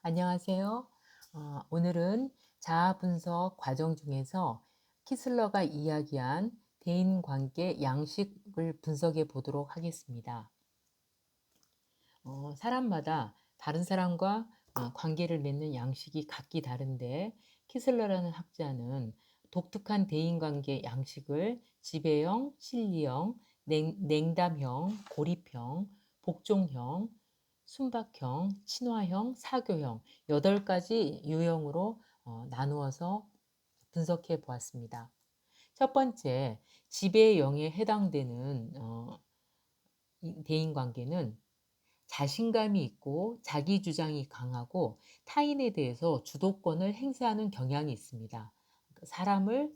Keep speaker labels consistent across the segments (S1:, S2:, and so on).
S1: 안녕하세요. 오늘은 자아 분석 과정 중에서 키슬러가 이야기한 대인관계 양식을 분석해 보도록 하겠습니다. 사람마다 다른 사람과 관계를 맺는 양식이 각기 다른데 키슬러라는 학자는 독특한 대인관계 양식을 지배형, 실리형, 냉담형, 고립형, 복종형, 순박형, 친화형, 사교형 8가지 유형으로 나누어서 분석해 보았습니다. 첫 번째, 지배형에 해당되는 대인관계는 자신감이 있고 자기 주장이 강하고 타인에 대해서 주도권을 행사하는 경향이 있습니다.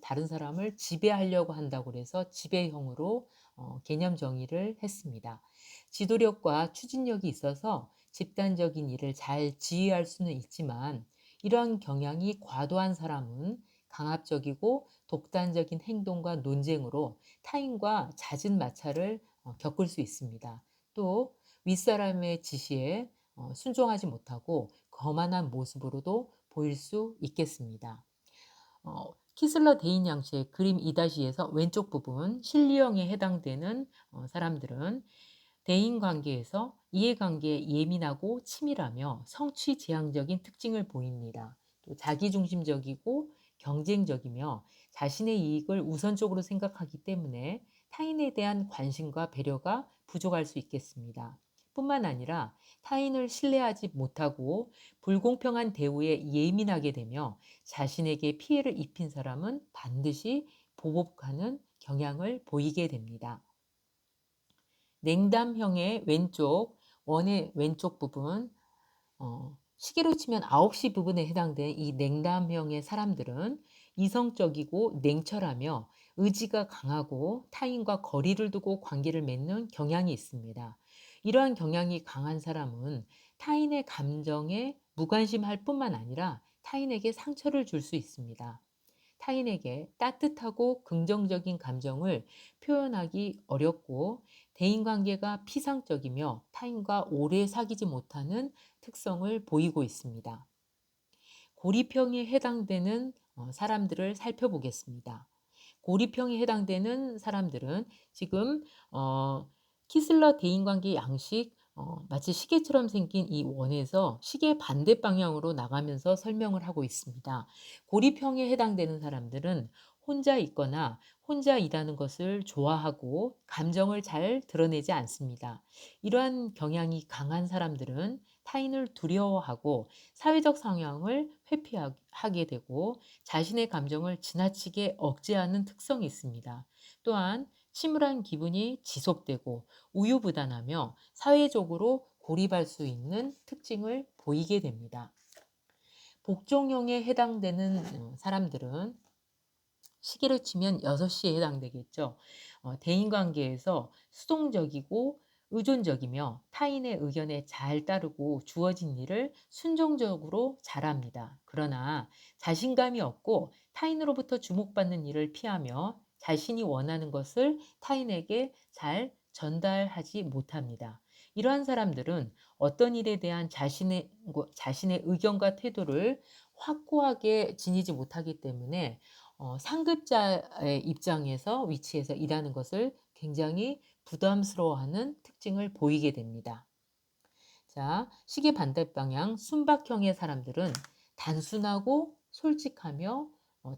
S1: 다른 사람을 지배하려고 한다고 해서 지배형으로 개념 정의를 했습니다. 지도력과 추진력이 있어서 집단적인 일을 잘 지휘할 수는 있지만 이러한 경향이 과도한 사람은 강압적이고 독단적인 행동과 논쟁으로 타인과 잦은 마찰을 겪을 수 있습니다. 또 윗사람의 지시에 순종하지 못하고 거만한 모습으로도 보일 수 있겠습니다. 키슬러 대인 양식 그림 2-2에서 왼쪽 부분 실리형에 해당되는 사람들은 대인 관계에서 이해관계에 예민하고 치밀하며 성취 지향적인 특징을 보입니다. 또 자기중심적이고 경쟁적이며 자신의 이익을 우선적으로 생각하기 때문에 타인에 대한 관심과 배려가 부족할 수 있겠습니다. 뿐만 아니라 타인을 신뢰하지 못하고 불공평한 대우에 예민하게 되며 자신에게 피해를 입힌 사람은 반드시 보복하는 경향을 보이게 됩니다. 냉담형의 원의 왼쪽 부분, 시계로 치면 9시 부분에 해당되는 이 냉담형의 사람들은 이성적이고 냉철하며 의지가 강하고 타인과 거리를 두고 관계를 맺는 경향이 있습니다. 이러한 경향이 강한 사람은 타인의 감정에 무관심할 뿐만 아니라 타인에게 상처를 줄 수 있습니다. 타인에게 따뜻하고 긍정적인 감정을 표현하기 어렵고 대인관계가 피상적이며 타인과 오래 사귀지 못하는 특성을 보이고 있습니다. 고립형에 해당되는 사람들을 살펴보겠습니다. 고립형에 해당되는 사람들은 지금 키슬러 대인관계 양식 마치 시계처럼 생긴 이 원에서 시계 반대 방향으로 나가면서 설명을 하고 있습니다. 고립형에 해당되는 사람들은 혼자 있거나 혼자 일하는 것을 좋아하고 감정을 잘 드러내지 않습니다. 이러한 경향이 강한 사람들은 타인을 두려워하고 사회적 성향을 회피하게 되고 자신의 감정을 지나치게 억제하는 특성이 있습니다. 또한 침울한 기분이 지속되고 우유부단하며 사회적으로 고립할 수 있는 특징을 보이게 됩니다. 복종형에 해당되는 사람들은 시계로 치면 6시에 해당되겠죠. 대인관계에서 수동적이고 의존적이며 타인의 의견에 잘 따르고 주어진 일을 순종적으로 잘합니다. 그러나 자신감이 없고 타인으로부터 주목받는 일을 피하며 자신이 원하는 것을 타인에게 잘 전달하지 못합니다. 이러한 사람들은 어떤 일에 대한 자신의 의견과 태도를 확고하게 지니지 못하기 때문에 상급자의 위치에서 일하는 것을 굉장히 부담스러워하는 특징을 보이게 됩니다. 자, 시계 반대 방향 순박형의 사람들은 단순하고 솔직하며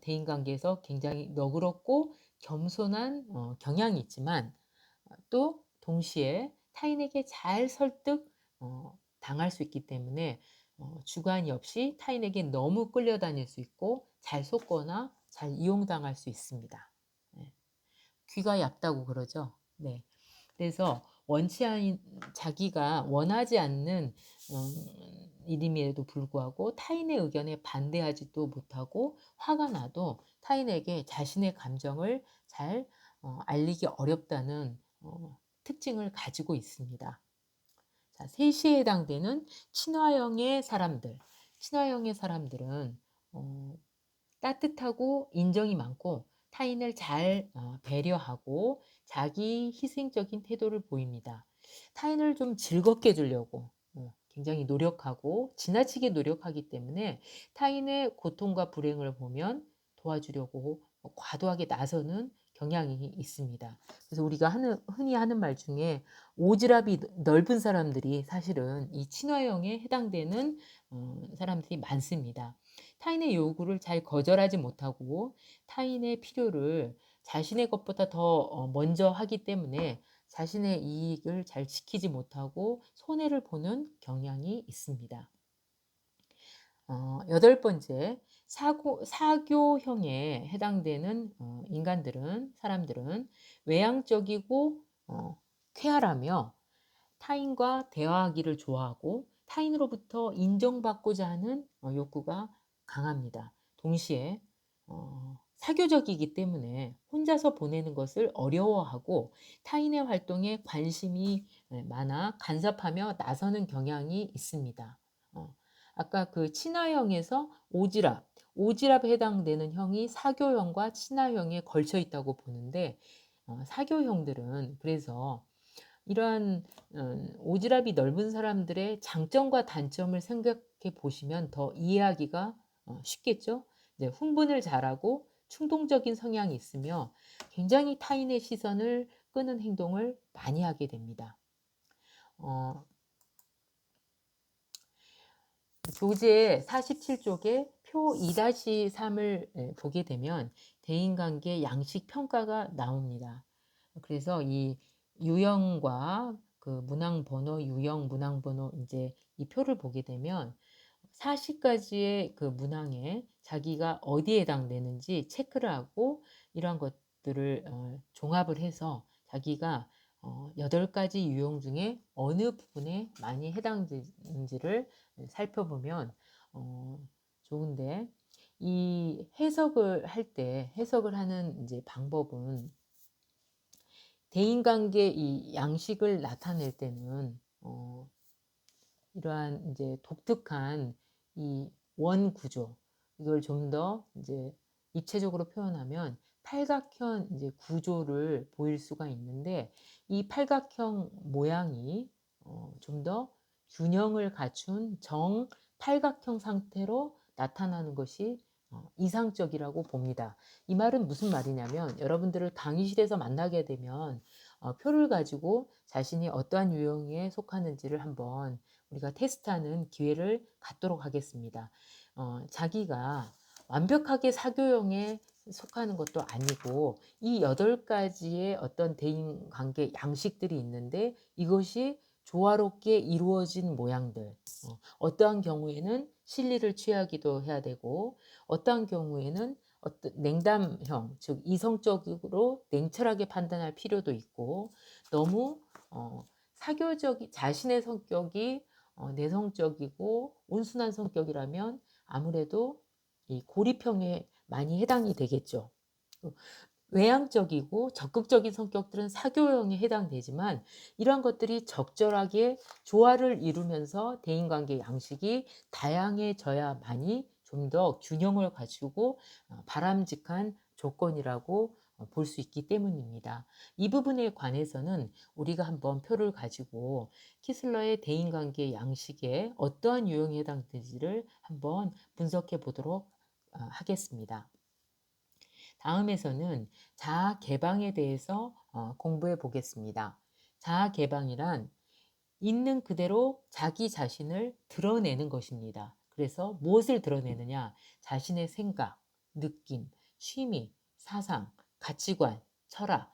S1: 대인관계에서 굉장히 너그럽고 겸손한 경향이 있지만 또 동시에 타인에게 잘 당할 수 있기 때문에 주관이 없이 타인에게 너무 끌려다닐 수 있고 잘 속거나 잘 이용당할 수 있습니다. 네. 귀가 얇다고 그러죠. 네. 그래서 자기가 원하지 않는 일임에도 불구하고 타인의 의견에 반대하지도 못하고 화가 나도 타인에게 자신의 감정을 잘 알리기 어렵다는 특징을 가지고 있습니다. 자, 3시에 해당되는 친화형의 사람들. 친화형의 사람들은 따뜻하고 인정이 많고 타인을 잘 배려하고 자기 희생적인 태도를 보입니다. 타인을 좀 즐겁게 해주려고 굉장히 노력하고 지나치게 노력하기 때문에 타인의 고통과 불행을 보면 도와주려고 과도하게 나서는 경향이 있습니다. 그래서 우리가 흔히 하는 말 중에 오지랖이 넓은 사람들이 사실은 이 친화형에 해당되는 사람들이 많습니다. 타인의 요구를 잘 거절하지 못하고 타인의 필요를 자신의 것보다 더 먼저 하기 때문에 자신의 이익을 잘 지키지 못하고 손해를 보는 경향이 있습니다. 여덟 번째, 사교형에 해당되는 사람들은 외향적이고 쾌활하며 타인과 대화하기를 좋아하고 타인으로부터 인정받고자 하는 욕구가 강합니다. 동시에 사교적이기 때문에 혼자서 보내는 것을 어려워하고 타인의 활동에 관심이 많아 간섭하며 나서는 경향이 있습니다. 아까 그 친화형에서 오지랖에 해당되는 형이 사교형과 친화형에 걸쳐 있다고 보는데 사교형들은 그래서 이러한 오지랖이 넓은 사람들의 장점과 단점을 생각해 보시면 더 이해하기가 쉽겠죠. 네, 흥분을 잘하고 충동적인 성향이 있으며 굉장히 타인의 시선을 끄는 행동을 많이 하게 됩니다. 교재 47쪽에 표 2-3을 보게 되면 대인관계 양식 평가가 나옵니다. 그래서 이 유형과 그 문항번호, 유형, 문항번호 이제 이 표를 보게 되면 40가지의 그 문항에 자기가 어디에 해당되는지 체크를 하고 이러한 것들을 종합을 해서 자기가 8가지 유형 중에 어느 부분에 많이 해당되는지를 살펴보면 좋은데 이 해석을 하는 이제 방법은 대인관계 이 양식을 나타낼 때는 이러한 이제 독특한 이 원 구조 이걸 좀 더 이제 입체적으로 표현하면 팔각형 이제 구조를 보일 수가 있는데 이 팔각형 모양이 좀 더 균형을 갖춘 정팔각형 상태로 나타나는 것이 이상적이라고 봅니다. 이 말은 무슨 말이냐면 여러분들을 강의실에서 만나게 되면 표를 가지고 자신이 어떠한 유형에 속하는지를 한번 우리가 테스트하는 기회를 갖도록 하겠습니다. 자기가 완벽하게 사교형에 속하는 것도 아니고 이 8가지의 어떤 대인관계 양식들이 있는데 이것이 조화롭게 이루어진 모양들 어떠한 경우에는 실리를 취하기도 해야 되고 어떠한 경우에는 어떤 냉담형 즉 이성적으로 냉철하게 판단할 필요도 있고 너무 자신의 성격이 내성적이고 온순한 성격이라면 아무래도 이 고립형에 많이 해당이 되겠죠. 외향적이고 적극적인 성격들은 사교형에 해당되지만 이러한 것들이 적절하게 조화를 이루면서 대인관계 양식이 다양해져야만이 좀 더 균형을 갖추고 바람직한 조건이라고 볼 수 있기 때문입니다. 이 부분에 관해서는 우리가 한번 표를 가지고 키슬러의 대인관계 양식에 어떠한 유형에 해당되는지를 한번 분석해 보도록 하겠습니다. 다음에서는 자아 개방에 대해서 공부해 보겠습니다. 자아 개방이란 있는 그대로 자기 자신을 드러내는 것입니다. 그래서 무엇을 드러내느냐? 자신의 생각, 느낌, 취미, 사상, 가치관, 철학,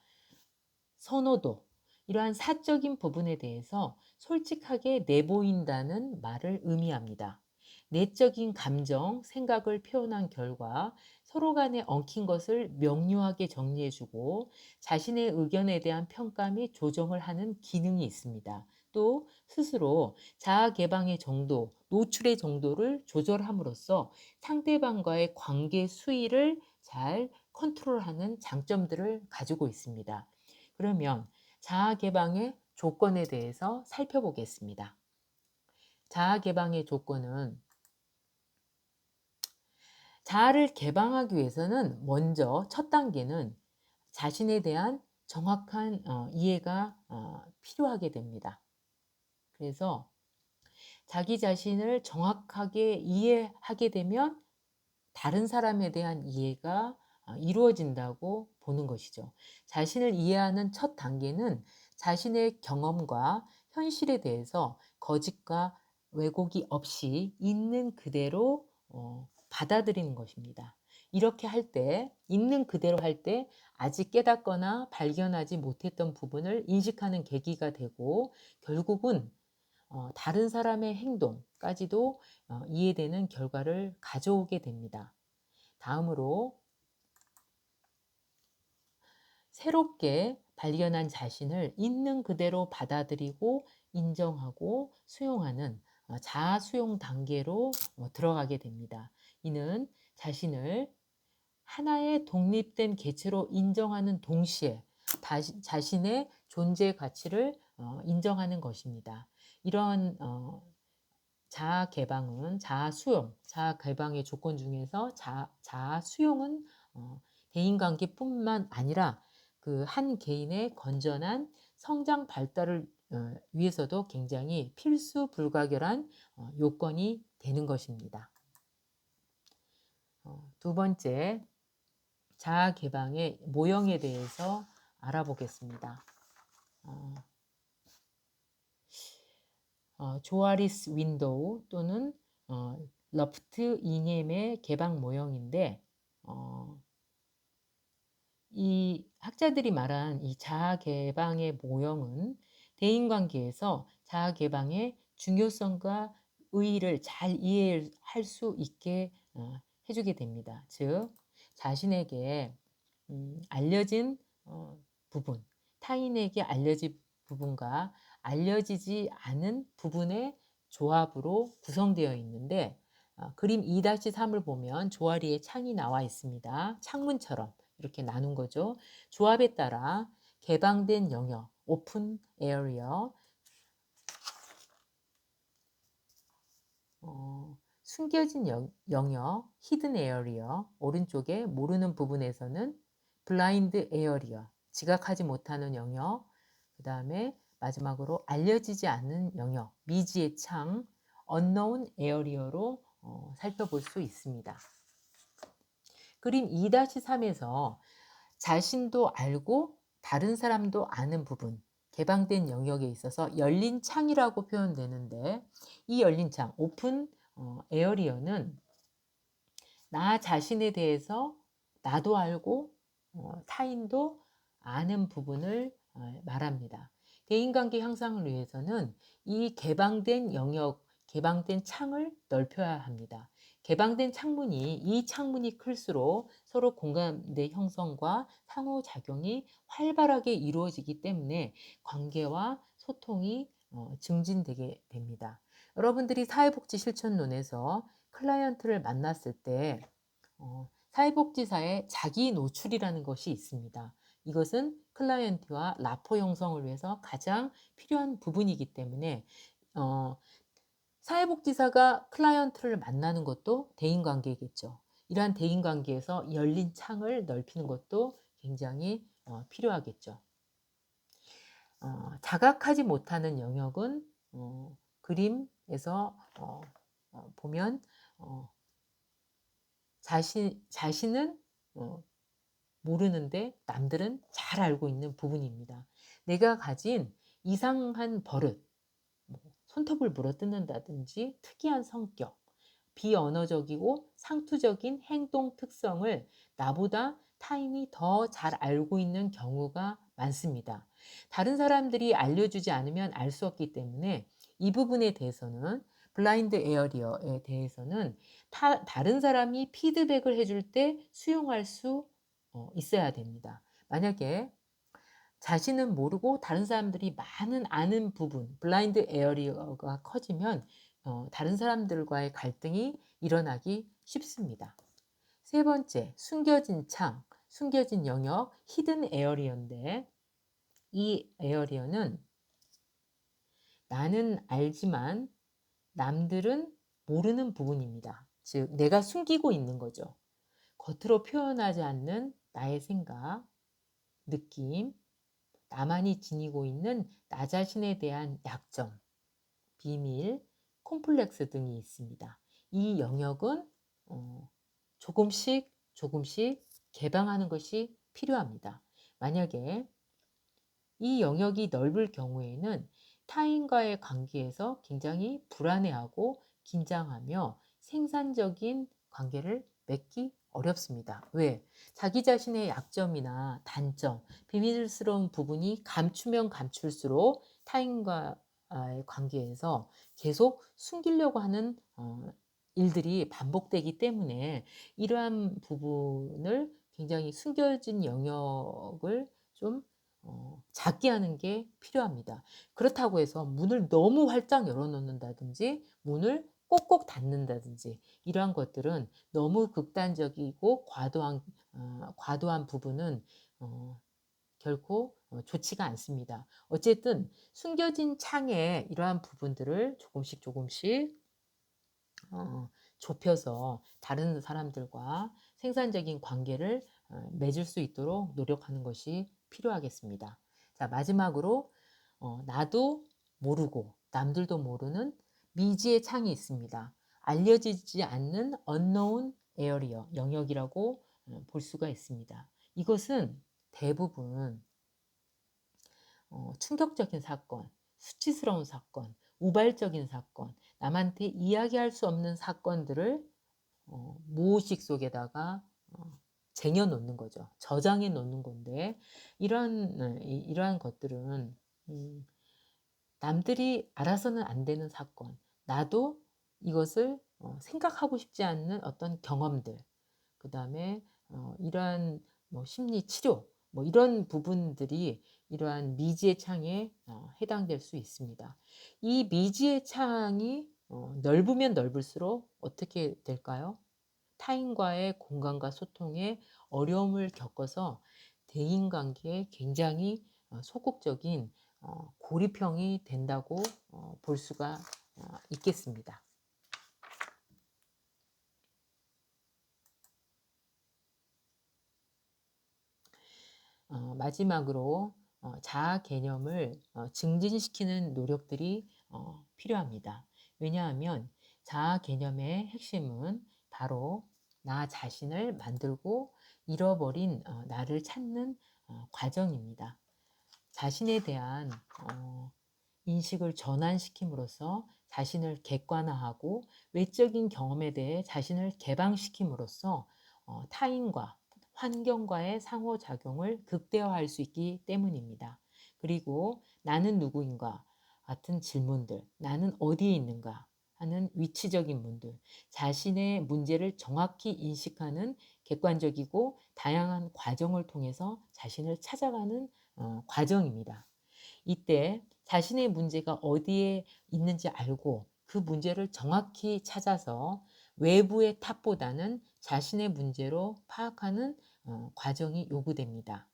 S1: 선호도 이러한 사적인 부분에 대해서 솔직하게 내보인다는 말을 의미합니다. 내적인 감정, 생각을 표현한 결과 서로 간에 엉킨 것을 명료하게 정리해주고 자신의 의견에 대한 평가 및 조정을 하는 기능이 있습니다. 또 스스로 자아 개방의 정도, 노출의 정도를 조절함으로써 상대방과의 관계 수위를 잘 컨트롤하는 장점들을 가지고 있습니다. 그러면 자아 개방의 조건에 대해서 살펴보겠습니다. 자아 개방의 조건은 자아를 개방하기 위해서는 먼저 첫 단계는 자신에 대한 정확한 이해가 필요하게 됩니다. 그래서 자기 자신을 정확하게 이해하게 되면 다른 사람에 대한 이해가 이루어진다고 보는 것이죠. 자신을 이해하는 첫 단계는 자신의 경험과 현실에 대해서 거짓과 왜곡이 없이 있는 그대로 받아들이는 것입니다. 이렇게 할 때, 있는 그대로 할 때 아직 깨닫거나 발견하지 못했던 부분을 인식하는 계기가 되고, 결국은 다른 사람의 행동까지도 이해되는 결과를 가져오게 됩니다. 다음으로 새롭게 발견한 자신을 있는 그대로 받아들이고 인정하고 수용하는 자아 수용 단계로 들어가게 됩니다. 이는 자신을 하나의 독립된 개체로 인정하는 동시에 자신의 존재 가치를 인정하는 것입니다. 이런 자아 개방은 자아 개방의 조건 중에서 자아 수용은 대인관계뿐만 아니라 그 한 개인의 건전한 성장 발달을 위해서도 굉장히 필수 불가결한 요건이 되는 것입니다. 두 번째, 자아 개방의 모형에 대해서 알아보겠습니다. 조아리스 윈도우 또는 러프트 이넴의 개방 모형인데, 이 학자들이 말한 이 자아 개방의 모형은 대인관계에서 자아 개방의 중요성과 의의를 잘 이해할 수 있게 해주게 됩니다. 즉, 자신에게 알려진 부분, 타인에게 알려진 부분과 알려지지 않은 부분의 조합으로 구성되어 있는데, 그림 2-3을 보면 조아리의 창이 나와 있습니다. 창문처럼 이렇게 나눈 거죠. 조합에 따라 개방된 영역, 오픈 에어리어, 숨겨진 영역, 히든 에어리어, 오른쪽에 모르는 부분에서는 블라인드 에어리어, 지각하지 못하는 영역, 그 다음에 마지막으로 알려지지 않는 영역, 미지의 창, unknown 에어리어로 살펴볼 수 있습니다. 그림 2-3에서 자신도 알고 다른 사람도 아는 부분, 개방된 영역에 있어서 열린 창이라고 표현되는데, 이 열린 창, 오픈 에어리어는 나 자신에 대해서 나도 알고 타인도 아는 부분을 말합니다. 대인관계 향상을 위해서는 이 개방된 영역, 개방된 창을 넓혀야 합니다. 개방된 창문이, 이 창문이 클수록 서로 공감대 형성과 상호작용이 활발하게 이루어지기 때문에 관계와 소통이 증진되게 됩니다. 여러분들이 사회복지 실천론에서 클라이언트를 만났을 때 사회복지사의 자기 노출이라는 것이 있습니다. 이것은 클라이언트와 라포 형성을 위해서 가장 필요한 부분이기 때문에 사회복지사가 클라이언트를 만나는 것도 대인관계겠죠. 이러한 대인관계에서 열린 창을 넓히는 것도 굉장히 필요하겠죠. 자각하지 못하는 영역은 그림에서 보면 자신은 모르는데 남들은 잘 알고 있는 부분입니다. 내가 가진 이상한 버릇, 손톱을 물어뜯는다든지 특이한 성격, 비언어적이고 상투적인 행동 특성을 나보다 타인이 더 잘 알고 있는 경우가 많습니다. 다른 사람들이 알려주지 않으면 알 수 없기 때문에 이 부분에 대해서는 블라인드 에어리어에 대해서는 다른 사람이 피드백을 해줄 때 수용할 수 있어야 됩니다. 만약에 자신은 모르고 다른 사람들이 많은 아는 부분, 블라인드 에어리어가 커지면 다른 사람들과의 갈등이 일어나기 쉽습니다. 세 번째, 숨겨진 창, 숨겨진 영역, 히든 에어리어인데, 이 에어리어는 나는 알지만 남들은 모르는 부분입니다. 즉, 내가 숨기고 있는 거죠. 겉으로 표현하지 않는 나의 생각, 느낌, 나만이 지니고 있는 나 자신에 대한 약점, 비밀, 콤플렉스 등이 있습니다. 이 영역은 조금씩 조금씩 개방하는 것이 필요합니다. 만약에 이 영역이 넓을 경우에는 타인과의 관계에서 굉장히 불안해하고 긴장하며 생산적인 관계를 맺기 어렵습니다. 왜? 자기 자신의 약점이나 단점, 비밀스러운 부분이 감추면 감출수록 타인과의 관계에서 계속 숨기려고 하는 일들이 반복되기 때문에 이러한 부분을 굉장히 숨겨진 영역을 좀 작게 하는 게 필요합니다. 그렇다고 해서 문을 너무 활짝 열어놓는다든지 문을 꼭꼭 닫는다든지 이러한 것들은 너무 극단적이고 과도한 부분은 결코 좋지가 않습니다. 어쨌든 숨겨진 창에 이러한 부분들을 조금씩 조금씩 좁혀서 다른 사람들과 생산적인 관계를 맺을 수 있도록 노력하는 것이 필요하겠습니다. 자, 마지막으로 나도 모르고 남들도 모르는 미지의 창이 있습니다. 알려지지 않는 unknown area, 영역이라고 볼 수가 있습니다. 이것은 대부분 충격적인 사건, 수치스러운 사건, 우발적인 사건, 남한테 이야기할 수 없는 사건들을 무의식 속에다가 쟁여 놓는 거죠. 저장해 놓는 건데 이러한 것들은 남들이 알아서는 안 되는 사건, 나도 이것을 생각하고 싶지 않는 어떤 경험들, 그 다음에 이러한 심리 치료, 이런 부분들이 이러한 미지의 창에 해당될 수 있습니다. 이 미지의 창이 넓으면 넓을수록 어떻게 될까요? 타인과의 공감과 소통에 어려움을 겪어서 대인관계에 굉장히 소극적인 고립형이 된다고 볼 수가 있겠습니다. 마지막으로 자아 개념을 증진시키는 노력들이 필요합니다. 왜냐하면 자아 개념의 핵심은 바로 나 자신을 만들고 잃어버린 나를 찾는 과정입니다. 자신에 대한 인식을 전환시킴으로써 자신을 객관화하고 외적인 경험에 대해 자신을 개방시킴으로써 타인과 환경과의 상호작용을 극대화할 수 있기 때문입니다. 그리고 나는 누구인가 같은 질문들, 나는 어디에 있는가 하는 위치적인 문들, 자신의 문제를 정확히 인식하는 객관적이고 다양한 과정을 통해서 자신을 찾아가는 과정입니다. 이때 자신의 문제가 어디에 있는지 알고 그 문제를 정확히 찾아서 외부의 탓보다는 자신의 문제로 파악하는 과정이 요구됩니다.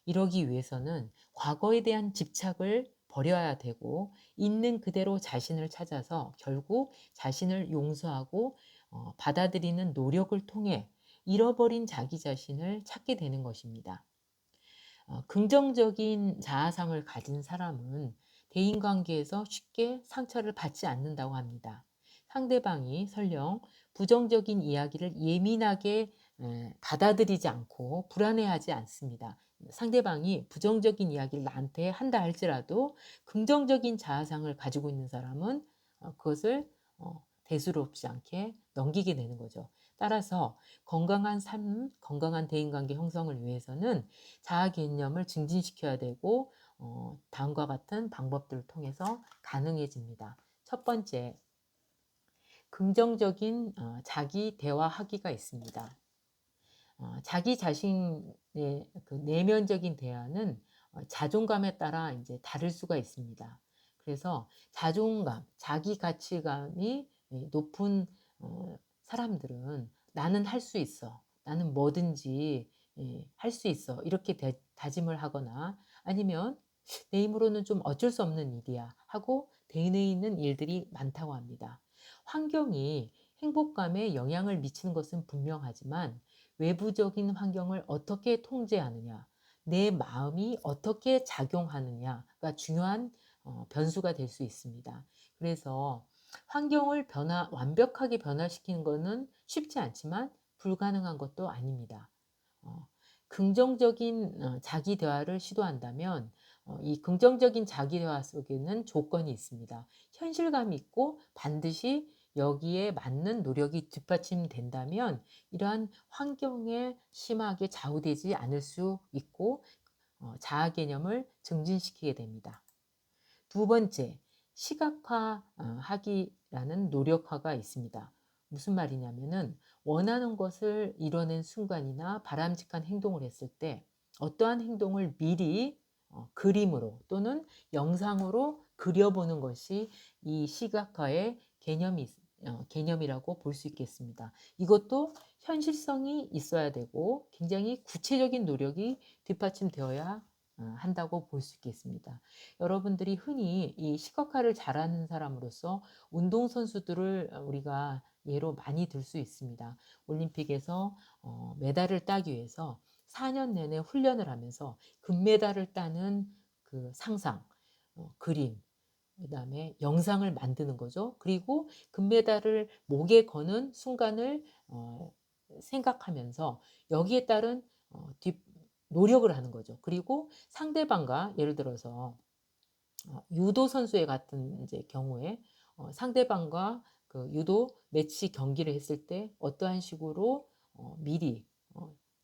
S1: 이러기 위해서는 과거에 대한 집착을 버려야 되고 있는 그대로 자신을 찾아서 결국 자신을 용서하고 받아들이는 노력을 통해 잃어버린 자기 자신을 찾게 되는 것입니다. 긍정적인 자아상을 가진 사람은 대인관계에서 쉽게 상처를 받지 않는다고 합니다. 상대방이 설령 부정적인 이야기를 예민하게 받아들이지 않고 불안해하지 않습니다. 상대방이 부정적인 이야기를 나한테 한다 할지라도 긍정적인 자아상을 가지고 있는 사람은 그것을 대수롭지 않게 넘기게 되는 거죠. 따라서 건강한 삶, 건강한 대인관계 형성을 위해서는 자아 개념을 증진시켜야 되고 다음과 같은 방법들을 통해서 가능해집니다. 첫 번째, 긍정적인 자기 대화하기가 있습니다. 자기 자신의 그 내면적인 대화는 자존감에 따라 이제 다를 수가 있습니다. 그래서 자존감, 자기 가치감이 높은 사람들은 나는 할 수 있어, 나는 뭐든지 할 수 있어 이렇게 다짐을 하거나 아니면 내 힘으로는 좀 어쩔 수 없는 일이야 하고 대인해 있는 일들이 많다고 합니다. 환경이 행복감에 영향을 미치는 것은 분명하지만 외부적인 환경을 어떻게 통제하느냐, 내 마음이 어떻게 작용하느냐가 중요한 변수가 될 수 있습니다. 그래서 환경을 완벽하게 변화시키는 것은 쉽지 않지만 불가능한 것도 아닙니다. 어, 긍정적인 자기 대화를 시도한다면 이 긍정적인 자기 대화 속에는 조건이 있습니다. 현실감 있고 반드시 여기에 맞는 노력이 뒷받침된다면 이러한 환경에 심하게 좌우되지 않을 수 있고 자아 개념을 증진시키게 됩니다. 두 번째, 시각화하기라는 노력화가 있습니다. 무슨 말이냐면은 원하는 것을 이뤄낸 순간이나 바람직한 행동을 했을 때 어떠한 행동을 미리 그림으로 또는 영상으로 그려보는 것이 이 시각화의 개념이라고 볼 수 있겠습니다. 이것도 현실성이 있어야 되고 굉장히 구체적인 노력이 뒷받침되어야 한다고 볼 수 있겠습니다. 여러분들이 흔히 이 시각화를 잘하는 사람으로서 운동선수들을 우리가 예로 많이 들 수 있습니다. 올림픽에서 메달을 따기 위해서 4년 내내 훈련을 하면서 금메달을 따는 그 상상, 그림, 그다음에 영상을 만드는 거죠. 그리고 금메달을 목에 거는 순간을 생각하면서 여기에 따른 노력을 하는 거죠. 그리고 상대방과 예를 들어서 유도 선수의 같은 이제 경우에 상대방과 그 유도 매치 경기를 했을 때 어떠한 식으로 미리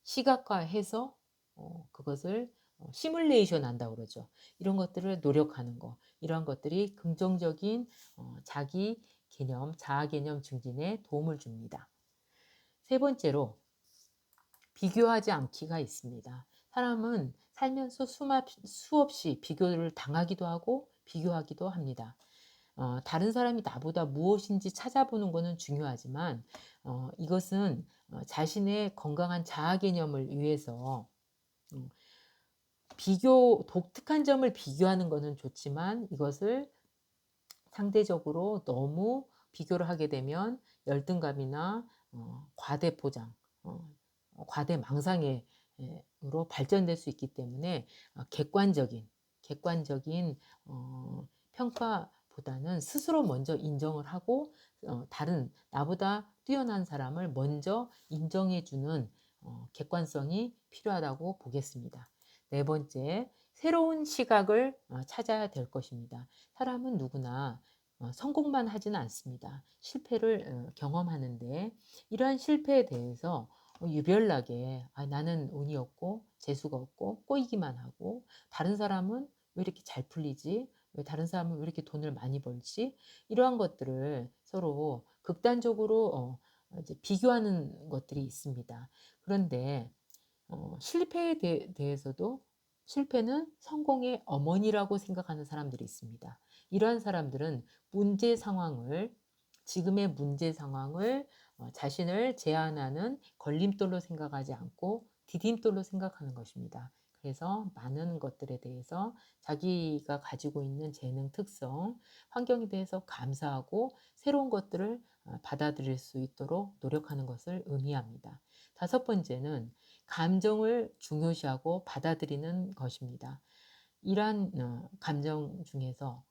S1: 시각화해서 그것을 시뮬레이션 한다고 그러죠. 이런 것들을 노력하는 거, 이러한 것들이 긍정적인 자기 개념, 자아 개념 증진에 도움을 줍니다. 세 번째로 비교하지 않기가 있습니다. 사람은 살면서 수없이 비교를 당하기도 하고 비교하기도 합니다. 다른 사람이 나보다 무엇인지 찾아보는 것은 중요하지만 이것은 자신의 건강한 자아 개념을 위해서 음, 독특한 점을 비교하는 것은 좋지만 이것을 상대적으로 너무 비교를 하게 되면 열등감이나 과대 포장, 과대 망상으로 발전될 수 있기 때문에 객관적인 평가보다는 스스로 먼저 인정을 하고 다른 나보다 뛰어난 사람을 먼저 인정해주는 객관성이 필요하다고 보겠습니다. 네 번째, 새로운 시각을 찾아야 될 것입니다. 사람은 누구나 성공만 하지는 않습니다. 실패를 경험하는데 이러한 실패에 대해서 유별나게 나는 운이 없고 재수가 없고 꼬이기만 하고 다른 사람은 왜 이렇게 잘 풀리지? 왜 다른 사람은 왜 이렇게 돈을 많이 벌지? 이러한 것들을 서로 극단적으로 이제 비교하는 것들이 있습니다. 그런데 실패에 대해서도 실패는 성공의 어머니라고 생각하는 사람들이 있습니다. 이러한 사람들은 지금의 문제 상황을 자신을 제한하는 걸림돌로 생각하지 않고 디딤돌로 생각하는 것입니다. 그래서 많은 것들에 대해서 자기가 가지고 있는 재능, 특성, 환경에 대해서 감사하고 새로운 것들을 받아들일 수 있도록 노력하는 것을 의미합니다. 다섯 번째는 감정을 중요시하고 받아들이는 것입니다. 이러한 감정 중에서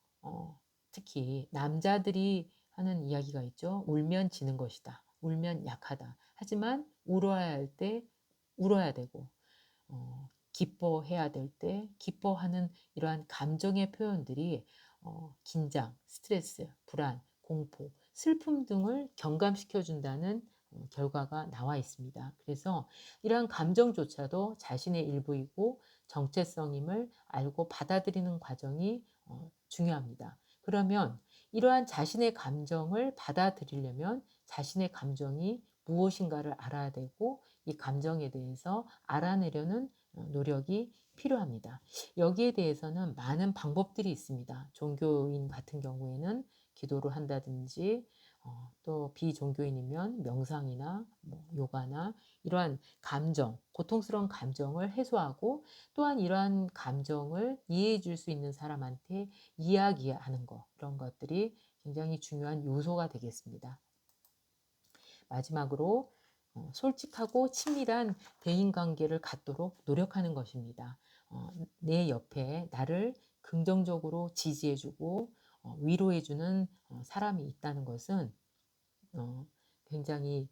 S1: 특히 남자들이 하는 이야기가 있죠. 울면 지는 것이다. 울면 약하다. 하지만 울어야 할 때 울어야 되고 기뻐해야 될 때 기뻐하는 이러한 감정의 표현들이 긴장, 스트레스, 불안, 공포, 슬픔 등을 경감시켜 준다는 결과가 나와 있습니다. 그래서 이러한 감정조차도 자신의 일부이고 정체성임을 알고 받아들이는 과정이 중요합니다. 그러면 이러한 자신의 감정을 받아들이려면 자신의 감정이 무엇인가를 알아야 되고 이 감정에 대해서 알아내려는 노력이 필요합니다. 여기에 대해서는 많은 방법들이 있습니다. 종교인 같은 경우에는 기도를 한다든지 또 비종교인이면 명상이나 뭐 요가나 이러한 고통스러운 감정을 해소하고 또한 이러한 감정을 이해해 줄 수 있는 사람한테 이야기하는 것, 이런 것들이 굉장히 중요한 요소가 되겠습니다. 마지막으로 솔직하고 친밀한 대인관계를 갖도록 노력하는 것입니다. 내 옆에 나를 긍정적으로 지지해주고 위로해주는 사람이 있다는 것은 굉장히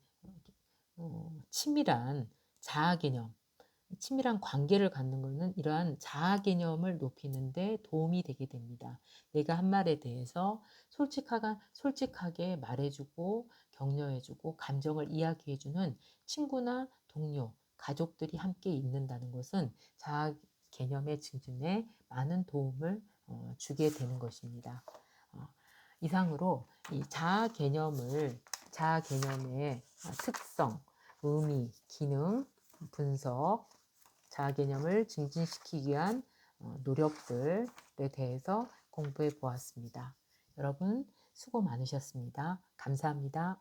S1: 치밀한 자아 개념, 친밀한 관계를 갖는 것은 이러한 자아 개념을 높이는 데 도움이 되게 됩니다. 내가 한 말에 대해서 솔직하게 말해주고 격려해주고 감정을 이야기해주는 친구나 동료, 가족들이 함께 있는다는 것은 자아 개념의 증진에 많은 도움을 주게 되는 것입니다. 이상으로 이 자아 개념의 특성, 의미, 기능, 분석, 자아 개념을 증진시키기 위한 노력들에 대해서 공부해 보았습니다. 여러분 수고 많으셨습니다. 감사합니다.